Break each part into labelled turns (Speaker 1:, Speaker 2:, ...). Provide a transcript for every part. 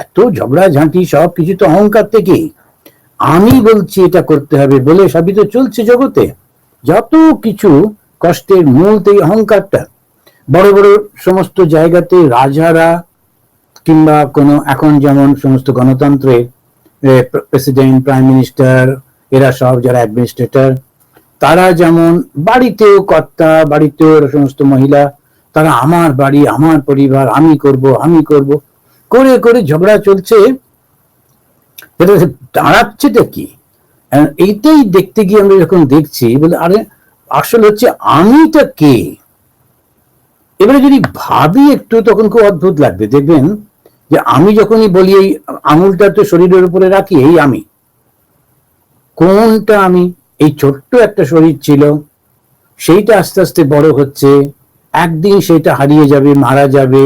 Speaker 1: এত ঝগড়াঝাঁটি সব কিছু তো অহংকার থেকেই। আমি বলছি এটা করতে হবে বলে সবই তো চলছে জগতে। যত কিছু কষ্টের মূল থেকে অহংকারটা। বড় বড় সমস্ত জায়গাতে রাজারা কিংবা কোনো এখন যেমন সমস্ত গণতন্ত্রের প্রেসিডেন্ট, প্রাইম মিনিস্টার, এরা সব যারা অ্যাডমিনিস্ট্রেটর, তারা যেমন বাড়িতেও কর্তা, বাড়িতেও সমস্ত মহিলা, তারা আমার বাড়ি, আমার পরিবার, আমি করব আমি করব করে করে ঝগড়া চলছে। এটা দাঁড়াচ্ছেটা কি? এইটাই দেখতে গিয়ে আমরা যখন দেখছি বলে আরে আসলে হচ্ছে আমিটা কে। এবারে যদি ভাবি একটু তখন খুব অদ্ভুত লাগবে। দেখবেন যে আমি যখনই বলি এই আঙুলটা তো শরীরের উপরে রাখি, এই আমি কোনটা? আমি এই ছোট্ট একটা শরীর ছিল, সেইটা আস্তে আস্তে বড় হচ্ছে, একদিন সেটা হারিয়ে যাবে, মারা যাবে,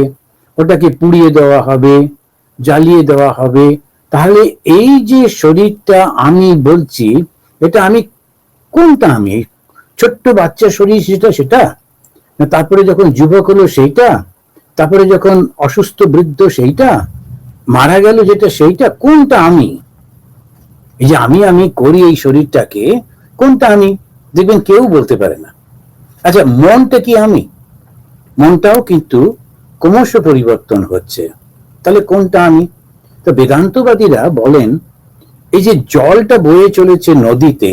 Speaker 1: ওটাকে পুড়িয়ে দেওয়া হবে, জ্বালিয়ে দেওয়া হবে। তাহলে এই যে শরীরটা আমি বলছি, এটা আমি কোনটা? আমি ছোট্ট বাচ্চা শরীর সেটা সেটা, তারপরে যখন যুবক হলো সেইটা, তারপরে যখন অসুস্থ বৃদ্ধ সেইটা, মারা গেল যেটা সেইটা, কোনটা আমি? এই যে আমি আমি করি এই শরীরটাকে, কোনটা আমি? দেখবেন কেউ বলতে পারে না। আচ্ছা, মনটা কি আমি? মনটাও কিন্তু ক্রমশ পরিবর্তন হচ্ছে। তাহলে কোনটা আমি? তো বেদান্তবাদীরা বলেন এই যে জলটা বয়ে চলেছে নদীতে,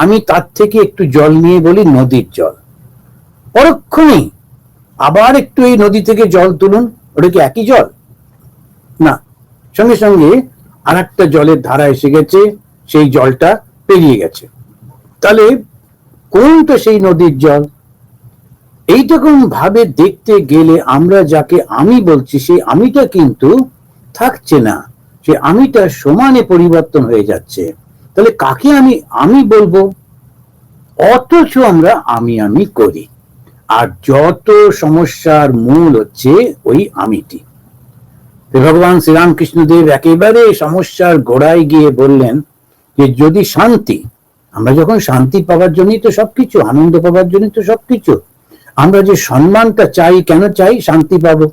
Speaker 1: আমি তার থেকে একটু জল নিয়ে বলি নদীর জল, পরক্ষণেই আবার একটু এই নদী থেকে জল তুলুন, ওটা কি একই জল? না, সঙ্গে সঙ্গে আর একটা জলের ধারা এসে গেছে, সেই জলটা পেরিয়ে গেছে। তাহলে কোনটা সেই নদীর জল? এইরকম ভাবে দেখতে গেলে আমরা যাকে আমি বলছি সেই আমিটা কিন্তু থাকছে না, সে আমিটা সমানে পরিবর্তন হয়ে যাচ্ছে। তাহলে কাকে আমি আমি বলবো? অথচ আমরা আমি আমি করি। আর যত সমস্যার মূল হচ্ছে ওই আমিটি। ভগবান শ্রীরামকৃষ্ণদেব একেবারে সমস্যার গোড়ায় গিয়ে বললেন যে যদি শান্তি, আমরা যখন শান্তি পাওয়ার জন্যই তো সবকিছু, আনন্দ পাওয়ার জন্যই তো সবকিছু। আমরা যে সম্মানটা চাই, কেন চাই? শান্তি পাবো।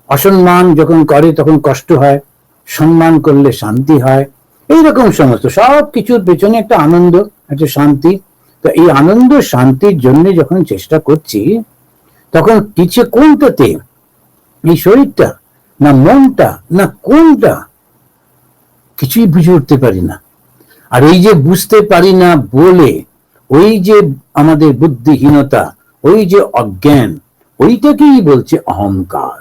Speaker 1: অসম্মান যখন করে তখন কষ্ট হয়, সম্মান করলে শান্তি হয়। এইরকম সমস্ত সব কিছুর পেছনে একটা আনন্দ, একটা শান্তি। তো এই আনন্দ শান্তির জন্য যখন চেষ্টা করছি, তখন কিছু কোনটাতে? এই শরীরটা না মনটা না কোনটা? কিছুই বুঝে উঠতে পারি না। আর এই যে বুঝতে পারি না বলে ওই যে আমাদের বুদ্ধিহীনতা, ওই যে অজ্ঞান, ওইটাকেই বলছে অহংকার।